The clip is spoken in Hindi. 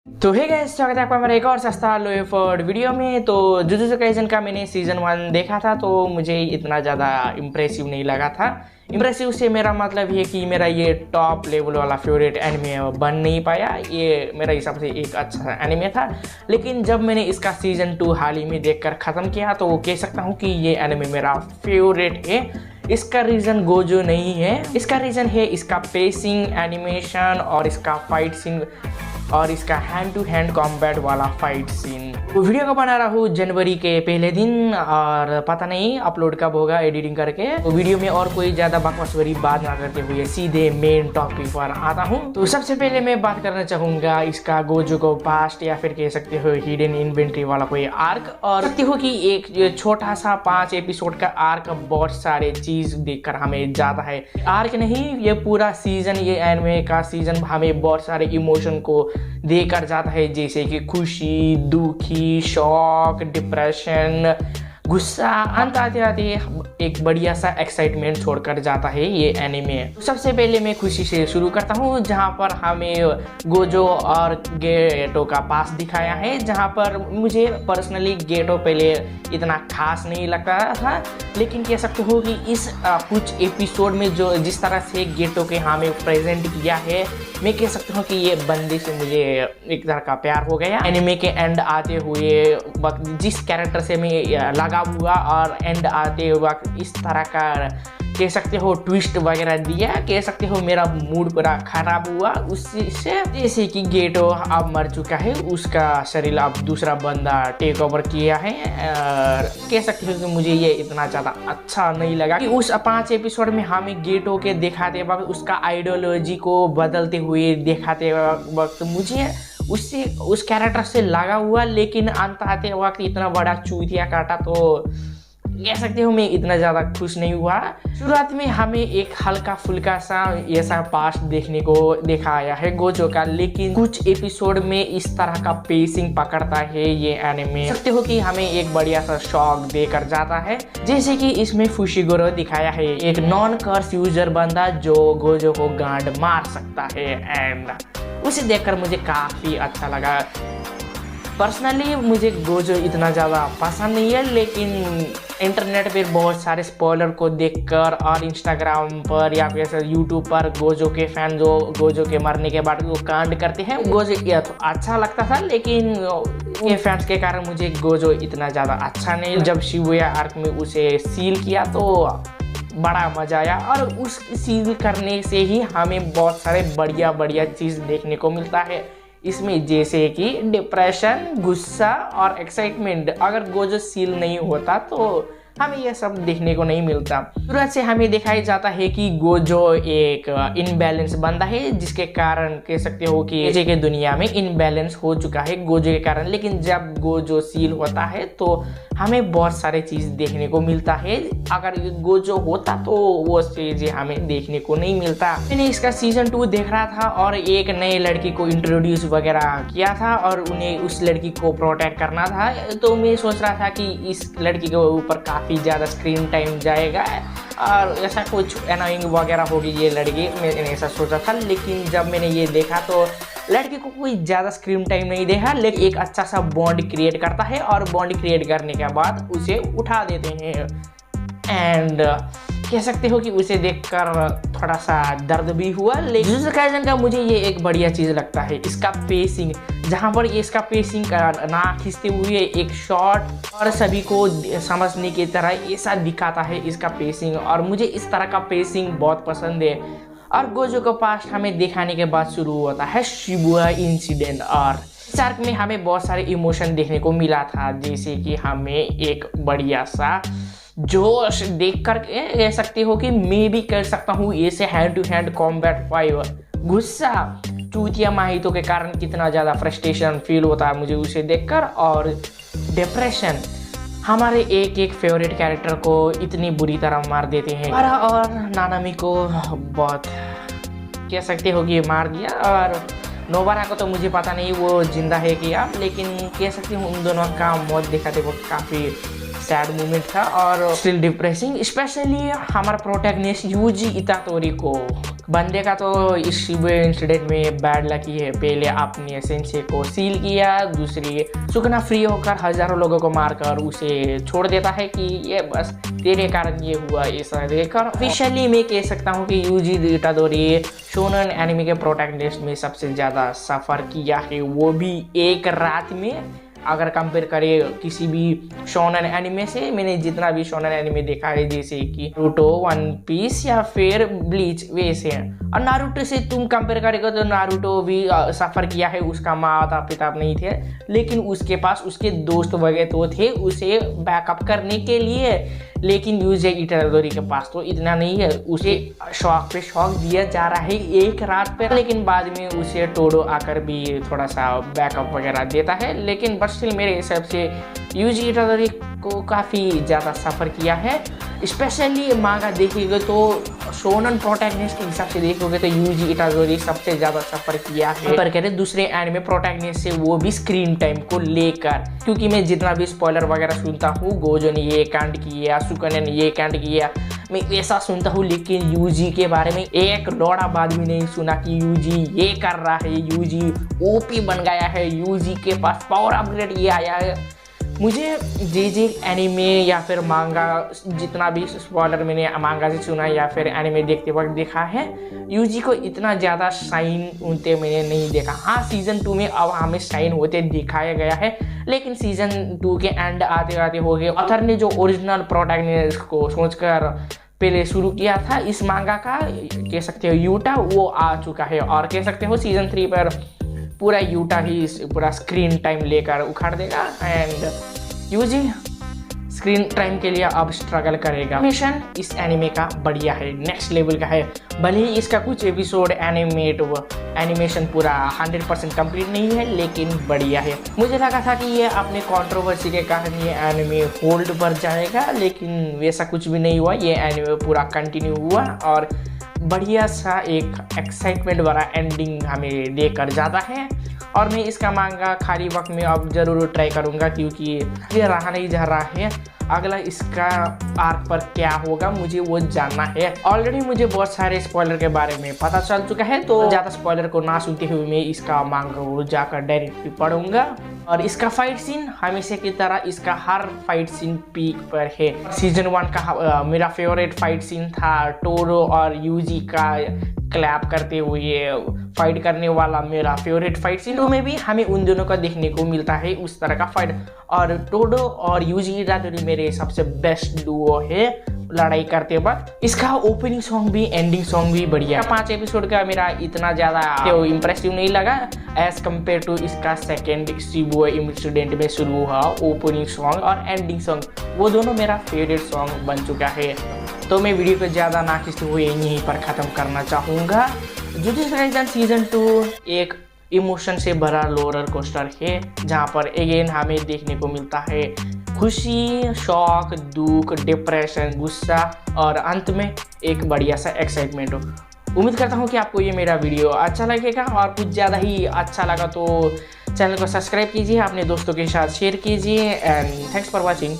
तो हे गाइस, स्वागत है आपका हमारे एक और सस्ता लो एफर्ट वीडियो में। तो जुजुत्सु काइसेन का मैंने सीजन 1 देखा था, तो मुझे इतना ज़्यादा इम्प्रेसिव नहीं लगा था। इम्प्रेसिव से मेरा मतलब है कि मेरा ये टॉप लेवल वाला फेवरेट एनिमे बन नहीं पाया। ये मेरा हिसाब से एक अच्छा एनिमे था, लेकिन जब मैंने इसका सीजन 2 हाल ही में देखकर ख़त्म किया तो कह सकता हूँ कि ये एनिमे मेरा फेवरेट है। इसका रीज़न गोजो नहीं है, इसका रीज़न है इसका पेसिंग, एनिमेशन और इसका फाइट सीन और इसका हैंड टू हैंड कॉम्बैट वाला फाइट सीन। तो वीडियो को बना रहा हूँ जनवरी के पहले दिन, और पता नहीं अपलोड कब होगा एडिटिंग करके। तो वीडियो में और कोई ज़्यादा बकवासवरी बात ना करते हुए सीधे मेन टॉपिक पर आता हूँ। तो सबसे पहले मैं बात करना चाहूँगा इसका गोजो को पास्ट या फिर कह सकते हो हिडन इन्वेंट्री वाला कोई आर्क, और सकते हो कि एक छोटा सा 5 एपिसोड का आर्क बहुत सारे चीज देखकर हमें जाता है। आर्क नहीं, ये पूरा सीजन, ये एनिमे का सीजन हमें बहुत सारे इमोशन को देकर जाता है, जैसे कि खुशी, दुखी, शॉक, डिप्रेशन, गुस्सा। अंत आते आते एक बढ़िया सा एक्साइटमेंट छोड़कर जाता है ये एनिमे। सबसे पहले मैं खुशी से शुरू करता हूँ, जहाँ पर हमें गोजो और गेटो का पास दिखाया है, जहाँ पर मुझे पर्सनली गेटो पहले इतना खास नहीं लगता था, लेकिन कह सकते हो कि इस कुछ एपिसोड में जो जिस तरह से गेटो के हमें प्रेजेंट किया है, मैं कह सकता हूँ कि ये बंदे से मुझे एक तरह का प्यार हो गया। एनिमे के एंड आते हुए वक्त जिस कैरेक्टर से मैं लगा हुआ और एंड आते वक्त इस तरह का कह सकते हो ट्विस्ट वगैरह दिया, कह सकते हो मेरा मूड पूरा खराब हुआ उससे। जैसे कि गेटो अब मर चुका है, उसका शरीर अब दूसरा बंदा टेक ओवर किया है, और कह सकते हो कि मुझे ये इतना ज़्यादा अच्छा नहीं लगा कि उस 5 एपिसोड में हमें गेटो के दिखाते वक्त उसका आइडियोलॉजी को बदलते हुए दिखाते वक्त मुझे उससे उस कैरेक्टर से लगा हुआ, लेकिन अंत आते वक्त इतना बड़ा चूतिया काटा तो कह सकते हो मैं इतना ज़्यादा खुश नहीं हुआ। शुरुआत में हमें एक हल्का फुल्का सा ऐसा पास्ट देखने को दिखाया है गोजो का, लेकिन कुछ एपिसोड में इस तरह का पेसिंग पकड़ता है ये एनिमे, सकते हो कि हमें एक बढ़िया सा शॉक देकर जाता है। जैसे कि इसमें फुशिगोरो दिखाया है, एक नॉन कर्स यूजर बंदा जो गोजो को गांड मार सकता है, एंड उसे देखकर मुझे काफ़ी अच्छा लगा। पर्सनली मुझे गोजो इतना ज़्यादा पसंद नहीं है, लेकिन इंटरनेट पर बहुत सारे स्पॉइलर को देखकर और इंस्टाग्राम पर या फिर यूट्यूब पर गोजो के फैन जो गोजो के मरने के बाद वो कांड करते हैं, गोजो ये तो अच्छा लगता था, लेकिन ये फैंस के कारण मुझे गोजो इतना ज़्यादा अच्छा नहीं। जब शिबुया आर्क में उसे सील किया तो बड़ा मजा आया, और उस सील करने से ही हमें बहुत सारे बढ़िया बढ़िया चीज़ देखने को मिलता है इसमें, जैसे कि डिप्रेशन, गुस्सा और एक्साइटमेंट। अगर गोजो सील नहीं होता तो हमें यह सब देखने को नहीं मिलता। शुरुआत से हमें दिखाई जाता है कि गोजो एक इनबैलेंस बंदा है, जिसके कारण कह सकते हो कि गोजो के दुनिया में इनबैलेंस हो चुका है गोजो के कारण। लेकिन जब गोजो सील होता है तो हमें बहुत सारे चीज़ देखने को मिलता है, अगर गोजो होता तो वो चीज़ें हमें देखने को नहीं मिलता। मैंने इसका सीजन 2 देख रहा था और एक नई लड़की को इंट्रोड्यूस वगैरह किया था और उन्हें उस लड़की को प्रोटेक्ट करना था, तो मैं सोच रहा था कि इस लड़की के ऊपर काफ़ी ज़्यादा स्क्रीन टाइम जाएगा और ऐसा कुछ एनोइंग वगैरह होगी ये लड़की, मैंने ऐसा सोचा था। लेकिन जब मैंने ये देखा तो लड़की को कोई ज़्यादा स्क्रीन टाइम नहीं देखा, लेकिन एक अच्छा सा बॉन्ड क्रिएट करता है और बॉन्ड क्रिएट करने के बाद उसे उठा देते हैं। एंड कह सकते हो कि उसे देखकर थोड़ा सा दर्द भी हुआ। लेकिन जुजुत्सु काइसेन का मुझे ये एक बढ़िया चीज़ लगता है इसका पेसिंग, जहाँ पर ये इसका पेसिंग का ना खींचते हुए एक शॉट और सभी को समझने की तरह ऐसा दिखाता है इसका पेसिंग, और मुझे इस तरह का पेसिंग बहुत पसंद है। और गोजो को पास्ट हमें दिखाने के बाद शुरू होता है शिबुया इंसिडेंट, और इस आर्क में हमें बहुत सारे इमोशन देखने को मिला था, जैसे कि हमें एक बढ़िया सा जोश देख कर कह सकते हो कि मैं भी कर सकता हूँ ऐसे hand to hand combat fight. गुस्सा, चूतिया माहितों के कारण कितना ज़्यादा फ्रस्ट्रेशन फील होता है मुझे उसे देखकर, और डिप्रेशन, हमारे एक एक फेवरेट कैरेक्टर को इतनी बुरी तरह मार देते हैं। और नानामी को बहुत कह सकते हो कि मार दिया, और नोबारा को तो मुझे पता नहीं वो जिंदा है कि आप, लेकिन कह सकते हो उन दोनों का मौत दिखाते वक्त काफ़ी सैड मोमेंट था और स्टिल डिप्रेसिंग। स्पेशली हमारा प्रोटैगनिस्ट यूजी इतातोरी को बंदे का तो इस शिबुया इंसिडेंट में बैड लक ही है। पहले अपने सेंसे को सील किया, दूसरी सुकना फ्री होकर हजारों लोगों को मारकर उसे छोड़ देता है कि ये बस तेरे कारण ये हुआ। ऐसा देखकर ऑफिशियली मैं कह सकता हूँ कि यूजी इटादोरी शोनन एनिमे के प्रोटैगनिस्ट में सबसे ज़्यादा सफ़र किया है, वो भी एक रात में। अगर कंपेयर करें किसी भी शोनन एनिमे से, मैंने जितना भी शोनन एनिमे देखा है जैसे कि नारुतो, वन पीस या फिर ब्लीच, वैसे हैं। और नारुतो से तुम कंपेयर करेगा तो नारुतो भी सफ़र किया है, उसका माता पिता नहीं थे लेकिन उसके पास उसके दोस्त वगैरह तो थे उसे बैकअप करने के लिए। लेकिन यूजी इटादोरी के पास तो इतना नहीं है, उसे शौक पे शौक दिया जा रहा है एक रात पे। लेकिन बाद में उसे टोडो आकर भी थोड़ा सा बैकअप वगैरह देता है। लेकिन बट स्टिल मेरे हिसाब से यूजी इटादोरी को काफ़ी ज़्यादा सफ़र किया है। स्पेशली मांगा देखिएगा तो शोनन प्रोटैगनिस्ट के हिसाब से देखोगे तो यूजी इटादोरी सबसे ज़्यादा सफ़र किया है पर करें दूसरे एनिमे प्रोटैगनिस्ट से, वो भी स्क्रीन टाइम को लेकर। क्योंकि मैं जितना भी स्पॉइलर वगैरह सुनता हूँ, गोजो ने ये कांड किया, सुकन्या ने ये कांड किया, मैं ऐसा सुनता हूँ। लेकिन यूजी के बारे में एक लौड़ा बात भी नहीं सुना कि यूजी ये कर रहा है, यूजी ओपी बन गया है, यूजी के पास पावर अपग्रेड ये आया है। मुझे जे एनिमे या फिर मांगा, जितना भी स्पॉइलर मैंने मांगा से सुना या फिर एनिमे देखते वक्त देखा है, यूजी को इतना ज़्यादा शाइन होते मैंने नहीं देखा। हाँ, सीज़न 2 में अब हमें शाइन होते दिखाया गया है, लेकिन सीज़न 2 के एंड आते आते हो गए। ऑथर ने जो ओरिजिनल प्रोटैगनिस्ट को सोचकर पहले शुरू किया था इस मांगा का, कह सकते हो यूटा, वो आ चुका है। और कह सकते हो सीज़न 3 पर पूरा यूटा ही पूरा स्क्रीन टाइम लेकर उखाड़ देगा एंड यूजी स्क्रीन टाइम के लिए अब स्ट्रगल करेगा। मिशन इस एनिमे का बढ़िया है, नेक्स्ट लेवल का है। भले ही इसका कुछ एपिसोड एनिमेशन पूरा 100% कंप्लीट नहीं है, लेकिन बढ़िया है। मुझे लगा था कि ये अपने कंट्रोवर्सी के कारण ये एनिमे होल्ड पर जाएगा, लेकिन वैसा कुछ भी नहीं हुआ। ये एनिमे पूरा कंटिन्यू हुआ और बढ़िया सा एक एक्साइटमेंट भरा एंडिंग हमें देकर जाता है। और मैं इसका मांगा खाली वक्त में अब ज़रूर ट्राई करूँगा, क्योंकि ये रहा नहीं जा रहा है। अगला इसका आर्क पर क्या होगा मुझे वो जानना है। ऑलरेडी मुझे बहुत सारे स्पॉइलर के बारे में पता चल चुका है, तो ज़्यादा स्पॉइलर को ना सुनते हुए मैं इसका मांगा को जाकर डायरेक्टली पढ़ूंगा। और इसका फाइट सीन हमेशा की तरह इसका हर फाइट सीन पीक पर है। सीजन 1 का मेरा फेवरेट फाइट सीन था टोरो और यूजी का क्लैप करते हुए फाइट करने वाला मेरा फेवरेट फाइट सीन। तो में भी हमें उन दोनों का देखने को मिलता है उस तरह का फाइट। और टोडो और यूजी इटादोरी मेरे सबसे बेस्ट डुओ है लड़ाई करते वक्त। इसका ओपनिंग सॉन्ग भी एंडिंग सॉन्ग भी बढ़िया। 5 एपिसोड का मेरा इतना ज़्यादा इम्प्रेसिव नहीं लगा एज कम्पेयर टू इसका सेकेंड शिबुया इंसिडेंट में शुरू हुआ ओपनिंग सॉन्ग और एंडिंग सॉन्ग, वो दोनों मेरा फेवरेट सॉन्ग बन चुका है। तो मैं वीडियो को ज़्यादा ना खींचते हुए यहीं पर ख़त्म करना चाहूँगा। जुजुत्सु काइसेन सीजन 2 एक इमोशन से भरा रोलर कोस्टर है, जहाँ पर अगेन हमें देखने को मिलता है खुशी, शौक, दुख, डिप्रेशन, गुस्सा और अंत में एक बढ़िया सा एक्साइटमेंट हो। उम्मीद करता हूँ कि आपको ये मेरा वीडियो अच्छा लगेगा, और कुछ ज़्यादा ही अच्छा लगा तो चैनल को सब्सक्राइब कीजिए, अपने दोस्तों के साथ शेयर कीजिए एंड थैंक्स फॉर वॉचिंग।